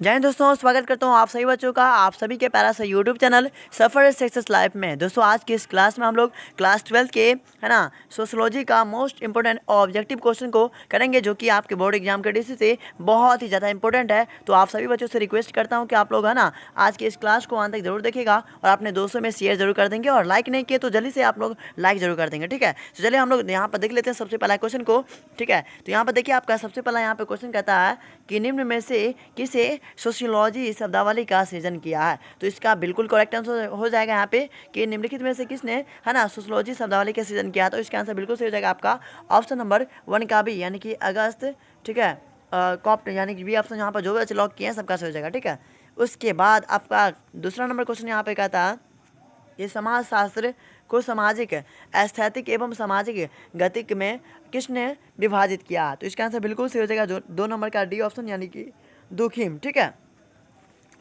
जय हिंद दोस्तों, स्वागत करता हूँ आप सभी बच्चों का आप सभी के प्यारा सा यूट्यूब चैनल सफर सक्सेस लाइफ में। दोस्तों आज की इस क्लास में हम लोग क्लास 12 के है ना सोशोलॉजी का मोस्ट इंपॉर्टेंट ऑब्जेक्टिव क्वेश्चन को करेंगे, जो कि आपके बोर्ड एग्जाम के दृष्टि से बहुत ही ज़्यादा इंपॉर्टेंट है। तो आप सभी बच्चों से रिक्वेस्ट करता हूँ कि आप लोग है ना आज की इस क्लास को अंत तक जरूर देखिएगा और अपने दोस्तों में शेयर जरूर कर देंगे, और लाइक नहीं किए तो जल्दी से आप लोग लाइक जरूर कर देंगे। ठीक है, तो चलिए हम लोग यहाँ पर देख लेते हैं सबसे पहला क्वेश्चन को। ठीक है, तो यहाँ पर देखिए आपका सबसे पहला यहाँ पे क्वेश्चन कहता है कि निम्न में से किसे सोशियोलॉजी शब्दावली का सृजन किया है। तो इसका बिल्कुल करेक्ट आंसर हो जाएगा यहाँ पे कि निम्नलिखित में से किसने है ना सोशियोलॉजी शब्दावली का सृजन किया। तो इसका आंसर बिल्कुल सही हो जाएगा आपका ऑप्शन नंबर 1 का बी, यानी कि अगस्त। ठीक है, कॉप्ट यानी कि बी ऑप्शन यहाँ पर जो भी लॉक किए हैं सबका सही हो जाएगा। ठीक है, उसके बाद आपका दूसरा नंबर क्वेश्चन यहाँ पे कहता है ये समाजशास्त्र को सामाजिक एस्थेटिक एवं सामाजिक गतिक में किसने विभाजित किया। तो इसका आंसर बिल्कुल सही हो जाएगा जो 2 नंबर का डी ऑप्शन, यानी कि दुखीम। ठीक है,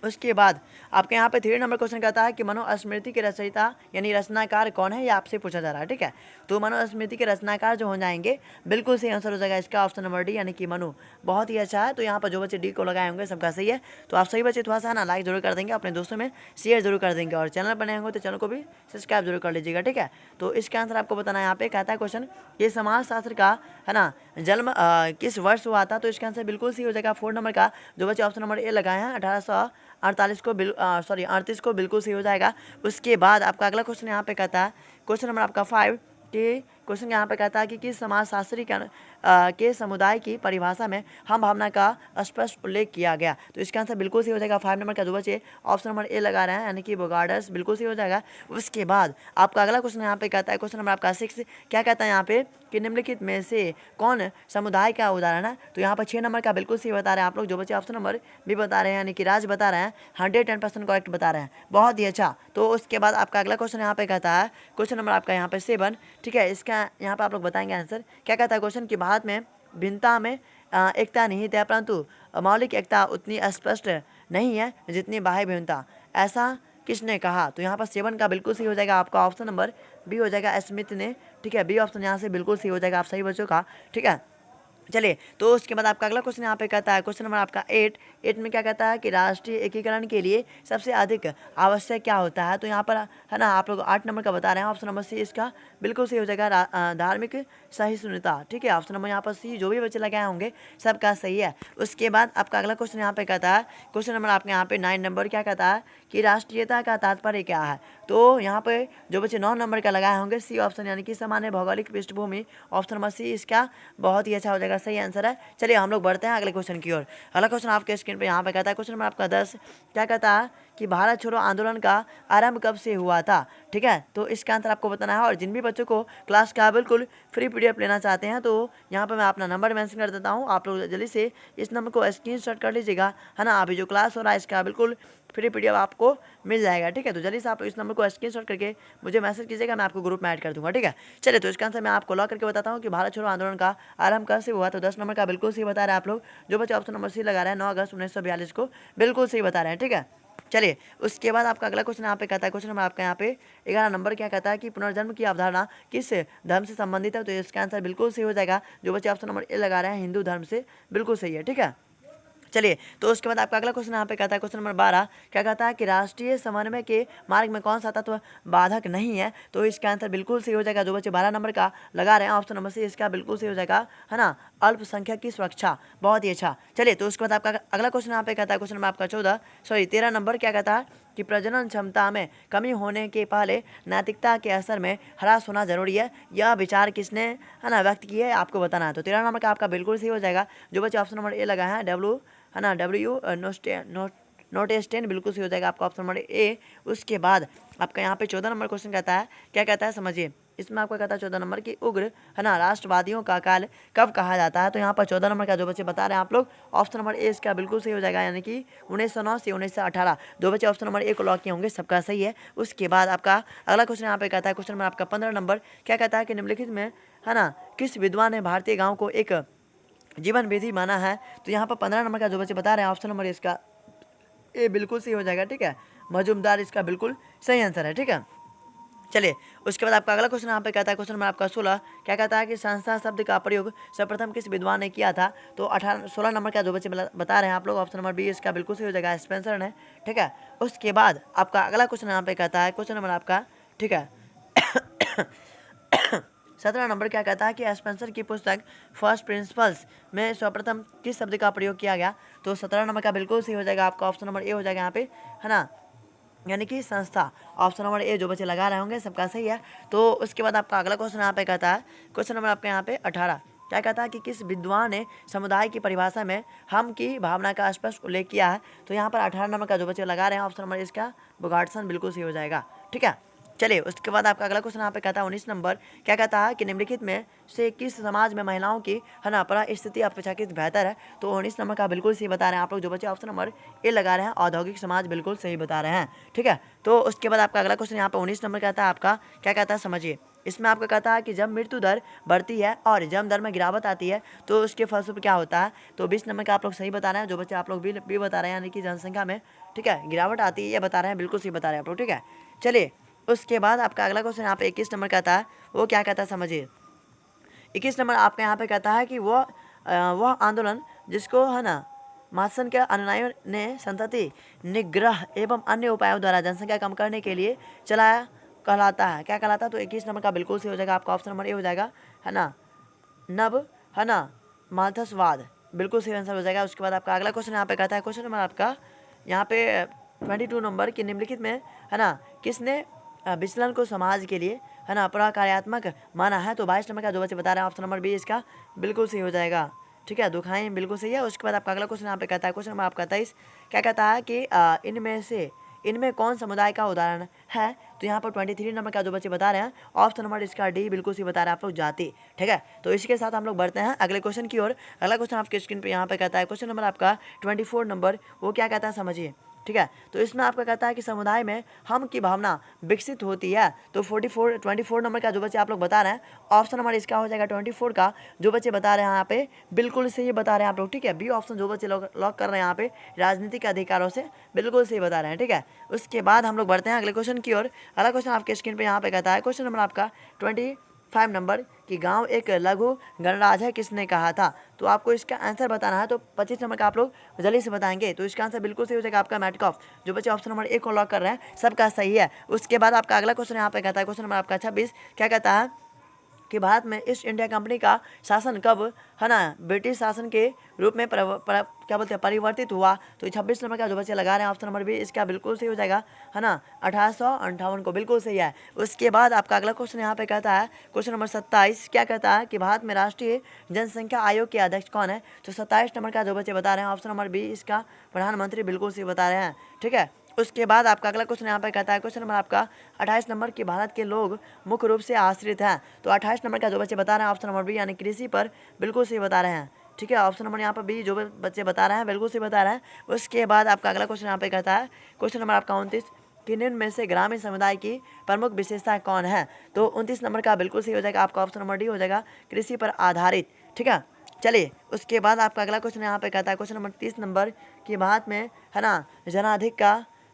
उसके बाद आपके यहाँ पे 3 नंबर क्वेश्चन कहता है कि मनुस्मृति के रचयिता यानी रचनाकार कौन है, ये आपसे पूछा जा रहा है। ठीक है, तो मनुस्मृति के रचनाकार जो हो जाएंगे बिल्कुल सही आंसर हो जाएगा इसका ऑप्शन नंबर डी, यानी कि मनु। बहुत ही अच्छा है। तो यहाँ पर जो बच्चे डी को लगाए होंगे सबका सही है। तो आप सही बच्चे थोड़ा सा ना लाइक जरूर कर देंगे, अपने दोस्तों में शेयर जरूर कर देंगे, और चैनल बने होंगे तो चैनल को भी सब्सक्राइब जरूर कर लीजिएगा। ठीक है, तो इसका आंसर आपको बताना है। यहाँ पे कहता है क्वेश्चन ये समाजशास्त्र का है ना जन्म किस वर्ष हुआ था। तो इसका आंसर बिल्कुल सही हो जाएगा 4 नंबर का जो बच्चे ऑप्शन नंबर ए लगाए हैं 1848 को 38 को बिल्कुल सही हो जाएगा। उसके बाद आपका अगला क्वेश्चन यहाँ पे कहता है क्वेश्चन नंबर आपका 5 कि क्वेश्चन यहाँ पे कहता है कि किस समाजशास्त्री के समुदाय की परिभाषा में हम भावना का स्पष्ट उल्लेख किया गया। तो इसका आंसर बिल्कुल सही हो जाएगा 5 नंबर का जो बच्चे ऑप्शन नंबर ए लगा रहे हैं, यानी कि बोगार्डस, बिल्कुल सही हो जाएगा। उसके बाद आपका अगला क्वेश्चन यहाँ पे कहता है क्वेश्चन नंबर आपका 6 क्या कहता है यहाँ पे कि निम्नलिखित में से कौन समुदाय का उदाहरण है। तो यहाँ पर 6 नंबर का बिल्कुल सही बता रहे हैं आप लोग, जो बच्चे ऑप्शन नंबर बी बता रहे हैं, यानी कि राज बता रहे हैं, 110% करेक्ट बता रहे हैं। बहुत ही अच्छा। तो उसके बाद आपका अगला क्वेश्चन यहाँ पे कहता है क्वेश्चन नंबर आपका यहाँ पे 7। ठीक है, इसका यहाँ पे आप लोग बताएंगे आंसर। क्या कहता है क्वेश्चन कि भारत में भिन्नता में एकता निहित है, परंतु मौलिक एकता उतनी स्पष्ट नहीं है जितनी बाह्य भिन्नता, ऐसा किसने कहा। तो यहाँ पर 7 का बिल्कुल सही हो जाएगा आपका ऑप्शन नंबर बी हो जाएगा स्मिथ ने। ठीक है, बी ऑप्शन यहाँ से बिल्कुल सही हो जाएगा आप सही बच्चों का। ठीक है, चलिए तो उसके बाद आपका अगला क्वेश्चन यहाँ पे कहता है क्वेश्चन नंबर आपका 8 में क्या कहता है कि राष्ट्रीय एकीकरण के लिए सबसे अधिक आवश्यक क्या होता है। तो यहाँ पर है ना आप लोग 8 नंबर का बता रहे हैं, ऑप्शन नंबर सी इसका बिल्कुल सही हो जाएगा धार्मिक सहिष्णुता। ठीक है, ऑप्शन नंबर यहाँ पर सी जो भी बच्चे लगाए होंगे सबका सही है। उसके बाद आपका अगला क्वेश्चन यहाँ पे कहता है क्वेश्चन नंबर आपके यहाँ पे 9 नंबर क्या कहता है कि राष्ट्रीयता का तात्पर्य क्या है। तो यहाँ पे जो बच्चे 9 नंबर का लगाए होंगे सी ऑप्शन, यानी कि सामान्य भौगोलिक पृष्ठभूमि, ऑप्शन नंबर सी इसका बहुत ही अच्छा हो जाएगा, सही आंसर है। चलिए हम लोग बढ़ते हैं अगले क्वेश्चन की ओर। अगला क्वेश्चन आपके स्क्रीन पे यहाँ पे कहता है क्वेश्चन नंबर आपका 10 क्या कहता है कि भारत छोड़ो आंदोलन का आरंभ कब से हुआ था। ठीक है, तो इसका आंसर आपको बताना है, और जिन भी बच्चों को क्लास का बिल्कुल फ्री पीडीएफ लेना चाहते हैं तो यहाँ पर मैं अपना नंबर मेंशन कर देता हूँ, आप लोग जल्दी से इस नंबर को स्क्रीनशॉट कर लीजिएगा, है ना। अभी जो क्लास हो रहा है इसका बिल्कुल फ्री पीडीएफ आपको मिल जाएगा। ठीक है, तो जल्दी से आप इस नंबर को स्क्रीनशॉट करके मुझे मैसेज कीजिएगा, मैं आपको ग्रुप में ऐड कर दूंगा। ठीक है, चलिए तो इसका आंसर मैं आपको लॉक करके बताता हूँ कि भारत छोड़ो आंदोलन का आरंभ कब से हुआ। तो 10 नंबर का बिल्कुल सही बता रहे हैं आप लोग, जो बच्चे ऑप्शन नंबर सी लगा रहे हैं 9 अगस्त 1942 को बिल्कुल सही बता रहे हैं। ठीक है, चलिए उसके बाद आपका अगला क्वेश्चन यहाँ पे कहता है क्वेश्चन नंबर आपका यहाँ पे 11 नंबर क्या कहता है कि पुनर्जन्म की अवधारणा किस धर्म से संबंधित है। तो इसका आंसर बिल्कुल सही हो जाएगा, जो बच्चे ऑप्शन नंबर ए लगा रहे हैं हिंदू धर्म से बिल्कुल सही है। ठीक है, चलिए तो उसके बाद आपका अगला क्वेश्चन यहाँ पे कहता है क्वेश्चन नंबर 12 क्या कहता है कि राष्ट्रीय समन्वय के मार्ग में कौन सा तत्व बाधक नहीं है। तो इसका आंसर बिल्कुल सही हो जाएगा, जो बच्चे 12 नंबर का लगा रहे हैं ऑप्शन नंबर सी इसका बिल्कुल सही हो जाएगा, है ना, अल्पसंख्यक की सुरक्षा। बहुत ही अच्छा। चलिए तो उसके बाद आपका अगला क्वेश्चन यहाँ पे कहता है क्वेश्चन नंबर आपका 13 नंबर क्या कहता है कि प्रजनन क्षमता में कमी होने के पहले नैतिकता के असर में ह्रास होना जरूरी है, यह विचार किसने है ना व्यक्त किया है आपको बताना है। तो 13 नंबर का आपका बिल्कुल सही हो जाएगा, जो बच्चे ऑप्शन नंबर ए लगा है डब्ल्यू है ना डब्ल्यू नोट स्टेन बिल्कुल सही हो जाएगा आपका ऑप्शन नंबर ए। उसके बाद आपका यहाँ पे 14 नंबर क्वेश्चन कहता है क्या कहता है समझिए, इसमें आपका कहता है 14 नंबर की उग्र है ना राष्ट्रवादियों का काल कब कहा जाता है। तो यहाँ पर 14 नंबर का जो बच्चे बता रहे हैं आप लोग ऑप्शन नंबर ए इसका बिल्कुल सही हो जाएगा, यानी कि 1909 से 1918। दो बच्चे ऑप्शन नंबर ए को लॉक किए होंगे सबका सही है। उसके बाद आपका अगला क्वेश्चन यहाँ पे कहता है क्वेश्चन नंबर आपका 15 नंबर क्या कहता है कि निम्नलिखित में है ना किस विद्वान ने भारतीय गाँव को एक जीवन विधि माना है। तो यहाँ पर 15 नंबर का जो बच्चे बता रहे हैं ऑप्शन नंबर इसका ए बिल्कुल सही हो जाएगा। ठीक है, मजूमदार इसका बिल्कुल सही आंसर है। ठीक है, चलिए उसके बाद आपका अगला क्वेश्चन यहाँ पे कहता है, क्वेश्चन नंबर आपका 16 क्या कहता है कि संस्था शब्द का प्रयोग सर्वप्रथम किस विद्वान ने किया था? तो 16 नंबर का जो बच्चे बता रहे हैं आप लोग, ऑप्शन नंबर बी इसका बिल्कुल सही हो जाएगा, स्पेंसर ने। ठीक है, उसके बाद आपका अगला क्वेश्चन यहाँ पे कहता है, क्वेश्चन नंबर आपका, ठीक है 17 नंबर क्या कहता है कि स्पेंसर की पुस्तक फर्स्ट प्रिंसिपल्स में सर्वप्रथम किस शब्द का प्रयोग किया गया? तो 17 नंबर का बिल्कुल सही हो जाएगा आपका, ऑप्शन नंबर ए हो जाएगा यहाँ पे, है ना, यानी कि संस्था। ऑप्शन नंबर ए जो बच्चे लगा रहे होंगे सबका सही है। तो उसके बाद आपका अगला क्वेश्चन यहाँ पे कहता है, क्वेश्चन नंबर आपके यहाँ पे 18 क्या कहता है कि किस विद्वान ने समुदाय की परिभाषा में हम की भावना का स्पष्ट उल्लेख किया है? तो यहाँ पर 18 नंबर का जो बच्चे लगा रहे हैं, ऑप्शन नंबर इसका बोगार्टसन बिल्कुल सही हो जाएगा। ठीक है, चलिए उसके बाद आपका अगला क्वेश्चन यहाँ पे कहता है 19 नंबर क्या कहता है कि निम्नलिखित में से किस समाज में महिलाओं की, है ना, परिस्थिति अपेक्षाकृत बेहतर है? तो 19 नंबर का बिल्कुल सही बता रहे हैं आप लोग जो बच्चे ऑप्शन नंबर ए लगा रहे हैं, औद्योगिक समाज बिल्कुल सही बता रहे हैं। ठीक है, तो उसके बाद आपका अगला क्वेश्चन यहाँ पे 19 नंबर कहता है आपका, क्या कहता है समझिए। इसमें आपका कहता है कि जब मृत्यु दर बढ़ती है और जन्म दर में गिरावट आती है तो उसके फलस्वरूप क्या होता है? तो 20 नंबर का आप लोग सही बता रहे हैं, जो बच्चे आप लोग भी बता रहे हैं, यानी कि जनसंख्या में, ठीक है, गिरावट आती है, ये बता रहे हैं, बिल्कुल सही बता रहे हैं आप लोग। ठीक है, चलिए उसके बाद आपका अगला क्वेश्चन यहाँ पे 21 नंबर कहता है, वो क्या कहता है समझिए। 21 नंबर आपके यहाँ पे कहता है कि वह आंदोलन जिसको, है ना, मार्क्सवादी के अनुयायियों ने संतति निग्रह एवं अन्य उपायों द्वारा जनसंख्या कम करने के लिए चलाया कहलाता है, क्या कहलाता है? तो 21 नंबर का बिल्कुल सही हो जाएगा आपका, ऑप्शन नंबर ए हो जाएगा, है ना, नव, है ना, माल्थसवाद बिल्कुल सही आंसर हो जाएगा। उसके बाद आपका अगला क्वेश्चन यहाँ पे कहता है, क्वेश्चन नंबर आपका यहाँ पे 22 नंबर की निम्नलिखित में, है ना, किसने विचलन को समाज के लिए, है ना, प्रकार्यात्मक माना है? तो 22 नंबर का जो बच्चे बता रहे हैं, ऑप्शन नंबर बी इसका बिल्कुल सही हो जाएगा। ठीक है, दुखाएं बिल्कुल सही है। उसके बाद आपका अगला क्वेश्चन यहाँ पे कहता है, क्वेश्चन नंबर आपका 23 क्या कहता है कि इनमें कौन समुदाय का उदाहरण है? तो यहाँ पर 23 नंबर का जो बच्चे बता रहे हैं, ऑप्शन नंबर इसका डी बिल्कुल सही बता रहे हैं आप लोग, जाति। ठीक है, तो इसके साथ हम लोग बढ़ते हैं अगले क्वेश्चन की ओर। अगला क्वेश्चन आपके स्क्रीन पे यहाँ पे कहता है, क्वेश्चन नंबर आपका 24 नंबर, वो क्या कहता है समझिए। ठीक है, तो इसमें आपका कहता है कि समुदाय में हम की भावना विकसित होती है। तो 24 नंबर का जो बच्चे आप लोग बता रहे हैं, ऑप्शन नंबर इसका हो जाएगा 24 का जो बच्चे बता रहे हैं यहाँ पे, बिल्कुल सही बता रहे हैं आप लोग। ठीक है, बी ऑप्शन जो बच्चे लॉक कर रहे हैं यहाँ पे, राजनीतिक अधिकारों से बिल्कुल सही बता रहे हैं। ठीक है, उसके बाद हम लोग बढ़ते हैं अगले क्वेश्चन की ओर। अगला क्वेश्चन आपके स्क्रीन पर यहाँ पे कहता है, क्वेश्चन नंबर आपका 25 नंबर कि गांव एक लघु गणराज्य है, किसने कहा था? तो आपको इसका आंसर बताना है। तो 25 नंबर का आप लोग जल्दी से बताएंगे, तो इसका आंसर बिल्कुल सही हो जाएगा आपका मैटकॉफ। जो बच्चे ऑप्शन नंबर ए को लॉक कर रहे हैं सबका सही है। उसके बाद आपका अगला क्वेश्चन यहाँ पे कहता है, क्वेश्चन नंबर आपका 26 क्या कहता है कि भारत में ईस्ट इंडिया कंपनी का शासन कब, है ना, ब्रिटिश शासन के रूप में क्या बोलते हैं परिवर्तित हुआ? तो 26 नंबर का जो बच्चे लगा रहे हैं, ऑप्शन नंबर बी इसका बिल्कुल सही हो जाएगा, है ना, 1858 को बिल्कुल सही है। उसके बाद आपका अगला क्वेश्चन यहाँ पे कहता है, क्वेश्चन नंबर 27 क्या कहता है कि भारत में राष्ट्रीय जनसंख्या आयोग के अध्यक्ष कौन है? तो 27 नंबर का जो बच्चे बता रहे हैं, ऑप्शन नंबर बी इसका प्रधानमंत्री बिल्कुल सही बता रहे हैं। ठीक है, उसके बाद आपका अगला क्वेश्चन यहाँ पे कहता है, क्वेश्चन नंबर आपका 28 नंबर की भारत के लोग मुख्य रूप से आश्रित हैं। तो 28 नंबर का जो बच्चे बता रहे हैं, ऑप्शन नंबर बी यानी कृषि पर बिल्कुल सही बता रहे हैं। ठीक है, ऑप्शन नंबर यहाँ पर बी जो बच्चे बता रहे हैं बिल्कुल सही बता रहे हैं। उसके बाद आपका अगला क्वेश्चन यहाँ पे कहता है, क्वेश्चन नंबर आपका 29 कि निम्न में से ग्रामीण समुदाय की प्रमुख विशेषता कौन है? तो 29 नंबर का बिल्कुल सही हो जाएगा आपका, ऑप्शन नंबर डी हो जाएगा, कृषि पर आधारित। ठीक है, चलिए उसके बाद आपका अगला क्वेश्चन यहाँ पे कहता है, क्वेश्चन नंबर 30 नंबर की भारत में, है ना, जनाधिक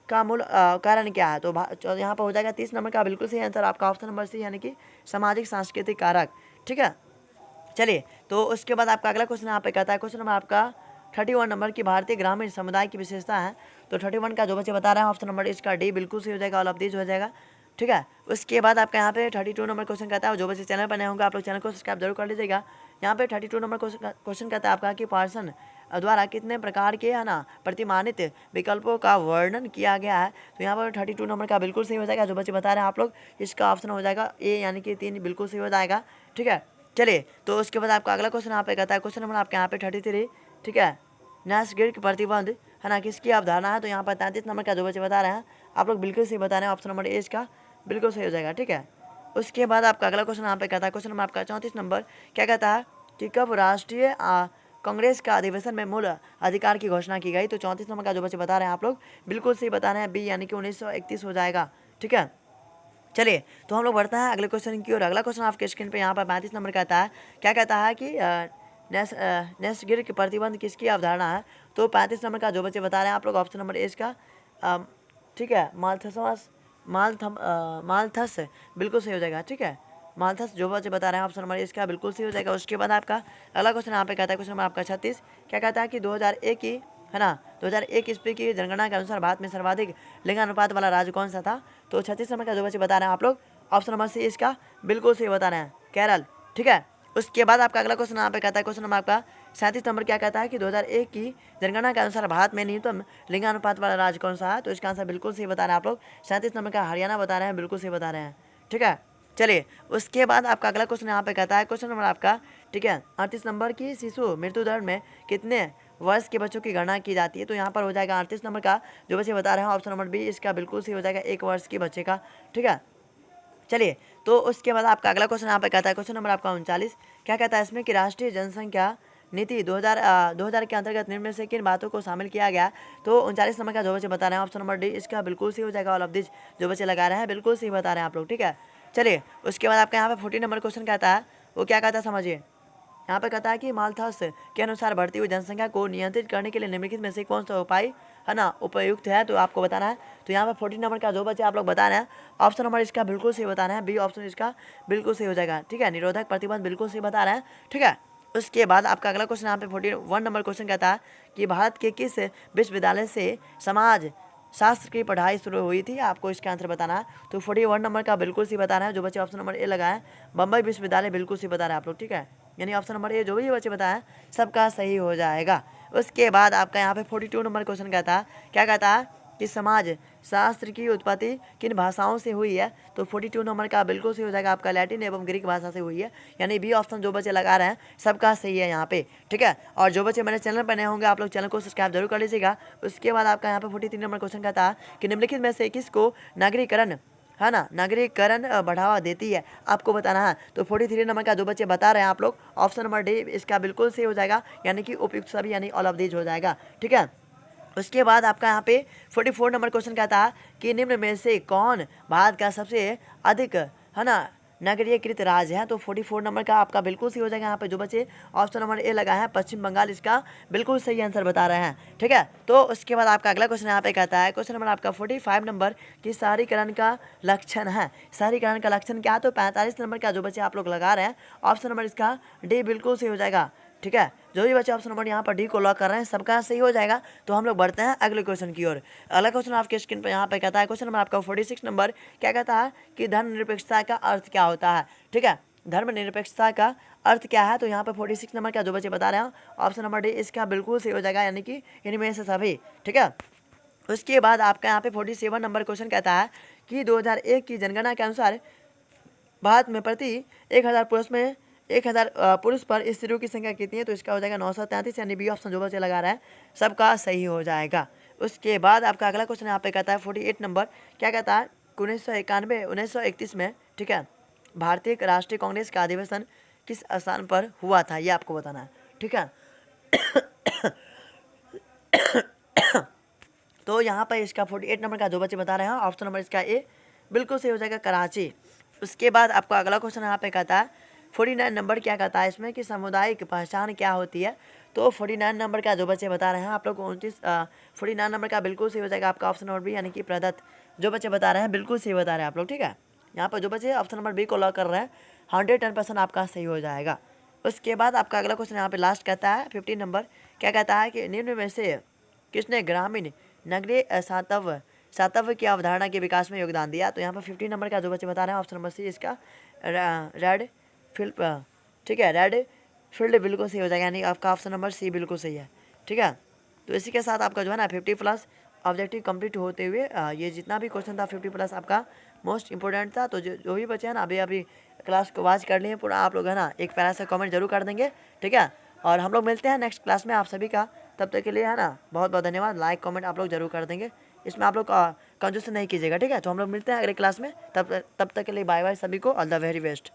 का मूल कारण क्या है? तो यहाँ पर हो जाएगा 30 नंबर का बिल्कुल सही आंसर आपका, ऑप्शन नंबर सी यानी कि सामाजिक सांस्कृतिक कारक। ठीक है, चलिए तो उसके बाद आपका अगला क्वेश्चन यहाँ पे कहता है, क्वेश्चन नंबर आपका 31 नंबर की भारतीय ग्रामीण समुदाय की विशेषता है। तो 31 का जो बच्चे बता रहे हैं, ऑप्शन नंबर इसका डी बिल्कुल सही हो जाएगा, ऑल ऑफ दिस हो जाएगा। ठीक है, उसके बाद आपका यहाँ पे 32 नंबर क्वेश्चन कहता है, जो बच्चे चैनल पर नए होंगे आप लोग चैनल को सब्सक्राइब जरूर कर लीजिएगा। यहाँ पे 32 नंबर क्वेश्चन कहता है आपका कि पार्सन द्वारा कितने प्रकार के, है ना, प्रतिमानित विकल्पों का वर्णन किया गया है? तो यहाँ पर 32 नंबर का बिल्कुल सही हो जाएगा, जो बच्चे बता रहे हैं आप लोग, इसका ऑप्शन हो जाएगा ए यानी कि 3 बिल्कुल सही हो जाएगा। ठीक है, चलिए तो उसके बाद आपका अगला क्वेश्चन यहाँ पे कहता है, क्वेश्चन नंबर आपके यहाँ पे 33। ठीक है, नैसगिर प्रतिबंध, है ना, किसकी अवधारणा है? तो यहाँ पर 33 नंबर का जो बच्चे बता रहे हैं आप लोग बिल्कुल सही बता रहे हैं, ऑप्शन नंबर ए इसका बिल्कुल सही हो जाएगा। ठीक है, उसके बाद आपका अगला क्वेश्चन यहाँ पे कहता है, क्वेश्चन नंबर आपका 34 नंबर क्या कहता है कि कब राष्ट्रीय कांग्रेस का अधिवेशन में मूल अधिकार की घोषणा की गई? तो 34 नंबर का जो बच्चे बता रहे हैं आप लोग बिल्कुल सही बता रहे हैं, बी यानी कि 1931 हो जाएगा। ठीक है, चलिए तो हम लोग बढ़ते हैं अगले क्वेश्चन की ओर। अगला क्वेश्चन आपके स्क्रीन पे यहाँ पर 35 नंबर कहता है, क्या कहता है कि नैसगिर की प्रतिबंध किसकी अवधारणा है? तो 35 नंबर का जो बच्चे बता रहे हैं आप लोग, ऑप्शन नंबर ए इसका ठीक है, माल्थसवास मालथस बिल्कुल सही हो जाएगा। ठीक है, मालथस जो बच्चे बता रहे हैं ऑप्शन नंबर इसका बिल्कुल सही हो जाएगा। उसके बाद आपका अगला क्वेश्चन यहाँ पे कहता है, क्वेश्चन नंबर आपका 36 क्या कहता है कि 2001 की, है ना, 2001 ईस्वी की जनगणना के अनुसार भारत में सर्वाधिक लिंगानुपात वाला राज्य कौन सा था। तो 36 नंबर का जो बच्चे बता रहे हैं आप लोग ऑप्शन नंबर सी इसका बिल्कुल सही बता रहे हैं, केरल। ठीक है, उसके बाद आपका अगला क्वेश्चन यहाँ पे कहता है, क्वेश्चन नंबर आपका 37 नंबर क्या कहता है कि 2001 की जनगणना के अनुसार भारत में न्यूनतम लिंगानुपात वाला राज्य कौन सा है। तो इसका आंसर बिल्कुल सही बता रहे हैं आप लोग, 37 नंबर का हरियाणा बता रहे हैं, बिल्कुल सही बता रहे हैं। ठीक है, चलिए उसके बाद आपका अगला क्वेश्चन यहाँ पे कहता है, क्वेश्चन नंबर आपका, ठीक है, 38 नंबर की शिशु मृत्यु दर में कितने वर्ष के बच्चों की गणना की जाती है। तो यहाँ पर हो जाएगा 38 नंबर का जो बच्चे बता रहे हैं ऑप्शन नंबर बी इसका बिल्कुल सही हो जाएगा, 1 वर्ष के बच्चे का। ठीक है, चलिए तो उसके बाद आपका अगला क्वेश्चन यहाँ पे कहता है, क्वेश्चन नंबर आपका 39 क्या कहता है इसमें कि राष्ट्रीय जनसंख्या नीति 2000 के अंतर्गत निम्न में से किन बातों को शामिल किया गया। तो 39 नंबर का जो बच्चे बता रहे हैं ऑप्शन नंबर डी इसका बिल्कुल सही हो जाएगा। ऑल ऑफ दिस जो बच्चे लगा रहे हैं बिल्कुल सही बता रहे हैं आप लोग। ठीक है, चलिए उसके बाद आपका यहाँ पे 40 नंबर क्वेश्चन कहता है, वो क्या कहता है समझिए। यहाँ पे कहता है कि मालथस के अनुसार बढ़ती हुई जनसंख्या को नियंत्रित करने के लिए निम्नलिखित में से कौन सा उपाय, है ना, उपयुक्त है। तो आपको बताना है। तो यहाँ पे 40 नंबर का जो बच्चे आप लोग बता रहे हैं ऑप्शन नंबर इसका बिल्कुल सही बता रहे हैं, बी ऑप्शन इसका बिल्कुल सही हो जाएगा। ठीक है, निरोधक प्रतिबंध बिल्कुल सही बता रहे हैं। ठीक है, उसके बाद आपका अगला क्वेश्चन यहाँ पे 41 नंबर क्वेश्चन कहता है कि भारत के किस विश्वविद्यालय से समाज शास्त्र की पढ़ाई शुरू हुई थी। आपको इसका आंसर बताना है। तो 41 नंबर का बिल्कुल सही बता रहे हैं जो बच्चे ऑप्शन नंबर ए लगाए, बम्बई विश्वविद्यालय बिल्कुल सही बता रहे हैं आप लोग। ठीक है, यानी ऑप्शन नंबर ए जो भी बच्चे बताएं सबका सही हो जाएगा। उसके बाद आपका यहाँ पे 42 नंबर क्वेश्चन कहता है, क्या कहता है कि समाज शास्त्र की उत्पत्ति किन भाषाओं से हुई है। तो 42 नंबर का बिल्कुल सही हो जाएगा आपका लैटिन एवं ग्रीक भाषा से हुई है, यानी बी ऑप्शन जो बच्चे लगा रहे हैं सबका सही है यहाँ पे। ठीक है, और जो बच्चे मेरे चैनल पर नए होंगे आप लोग चैनल को सब्सक्राइब जरूर कर लीजिएगा। उसके बाद आपका यहाँ पे 43 नंबर क्वेश्चन कहता है कि निम्नलिखित में से किसको नागरीकरण, है ना, नागरीकरण बढ़ावा देती है, आपको बताना है। तो 43 नंबर का जो बच्चे बता रहे हैं आप लोग ऑप्शन नंबर डी इसका बिल्कुल सही हो जाएगा, यानी कि उपयुक्त सभी यानी ऑल ऑफ दीज हो जाएगा। ठीक है, उसके बाद आपका यहाँ पे 44 नंबर क्वेश्चन कहता है कि निम्न में से कौन भारत का सबसे अधिक, है ना, नगरीकृत राज्य है। तो 44 नंबर का आपका बिल्कुल सही हो जाएगा। यहाँ पे जो बच्चे ऑप्शन नंबर ए लगाए हैं पश्चिम बंगाल इसका बिल्कुल सही आंसर बता रहे हैं। ठीक है, तो उसके बाद आपका अगला क्वेश्चन यहाँ पे कहता है, क्वेश्चन नंबर आपका 45 नंबर कि शहरीकरण का लक्षण है। शहरीकरण का लक्षण क्या है। तो 45 नंबर का जो बच्चे आप लोग लगा रहे हैं ऑप्शन नंबर इसका डी बिल्कुल सही हो जाएगा। ठीक है, जो भी बच्चे ऑप्शन नंबर यहाँ पर डी को लॉक कर रहे हैं सबका सही हो जाएगा। तो हम लोग बढ़ते हैं अगले क्वेश्चन की ओर। अगला क्वेश्चन आपके स्क्रीन पर यहाँ पे कहता है, क्वेश्चन नंबर आपका 46 नंबर क्या कहता है कि धर्मनिरपेक्षता का अर्थ क्या होता है। ठीक है, धर्मनिरपेक्षता का अर्थ क्या है। तो यहाँ पे 46 नंबर का जो बच्चे बता रहे हैं ऑप्शन नंबर डी इसका बिल्कुल सही हो जाएगा, यानी कि इनमें से सभी। ठीक है, उसके बाद आपका यहाँ पे 47 नंबर क्वेश्चन कहता है कि 2001 की जनगणना के अनुसार भारत में प्रति 1000 पुरुष पर स्त्रियों की संख्या कितनी है। तो इसका हो जाएगा 933, यानी बी ऑप्शन जो बच्चे लगा रहा है सबका सही हो जाएगा। उसके बाद आपका अगला क्वेश्चन यहाँ पे कहता है 48 नंबर क्या कहता है 1931 में, ठीक है, भारतीय राष्ट्रीय कांग्रेस का अधिवेशन किस स्थान पर हुआ था, ये आपको बताना है। ठीक है, तो यहाँ पर इसका 48 नंबर का जो बच्चे बता रहे हैं ऑप्शन नंबर इसका ए बिल्कुल सही हो जाएगा, कराची। उसके बाद आपका अगला क्वेश्चन यहाँ पे कहता है 49 नंबर क्या कहता है इसमें कि सामुदायिक पहचान क्या होती है। तो 49 नंबर का जो बच्चे बता रहे हैं आप लोग को 49 नंबर का बिल्कुल सही हो जाएगा आपका ऑप्शन नंबर बी, यानी कि प्रदत्त जो बच्चे बता रहे हैं बिल्कुल सही बता रहे हैं आप लोग। ठीक है, यहाँ पर जो बच्चे ऑप्शन नंबर बी को लॉक कर रहे हैं 110% आपका सही हो जाएगा। उसके बाद आपका अगला क्वेश्चन यहाँ पे लास्ट कहता है 15 नंबर क्या कहता है कि निम्न में से किसने ग्रामीण नगरीय सातव्य की अवधारणा के विकास में योगदान दिया। तो यहाँ पर 15 नंबर का जो बच्चे बता रहे हैं ऑप्शन नंबर सी इसका रेड फील्ड, ठीक है, रेड फील्ड बिल्कुल सही हो जाएगा, यानी आपका ऑप्शन नंबर सी बिल्कुल सही है। ठीक है, तो इसी के साथ आपका जो है ना 50+ ऑब्जेक्टिव कंप्लीट होते हुए ये जितना भी क्वेश्चन था 50+ आपका मोस्ट इंपॉर्टेंट था। तो जो भी बचे हैं ना अभी क्लास को वॉच कर लिए पूरा आप लोग, है ना, एक प्यारा सा कमेंट जरूर कर देंगे। ठीक है, और हम लोग मिलते हैं नेक्स्ट क्लास में आप सभी का, तब तक के लिए, है ना, बहुत बहुत धन्यवाद। लाइक कमेंट आप लोग जरूर कर देंगे, इसमें आप लोग कंजूस नहीं कीजिएगा। ठीक है, तो हम लोग मिलते हैं अगले क्लास में, तब तक के लिए बाय बाय सभी को, ऑल द वेरी बेस्ट।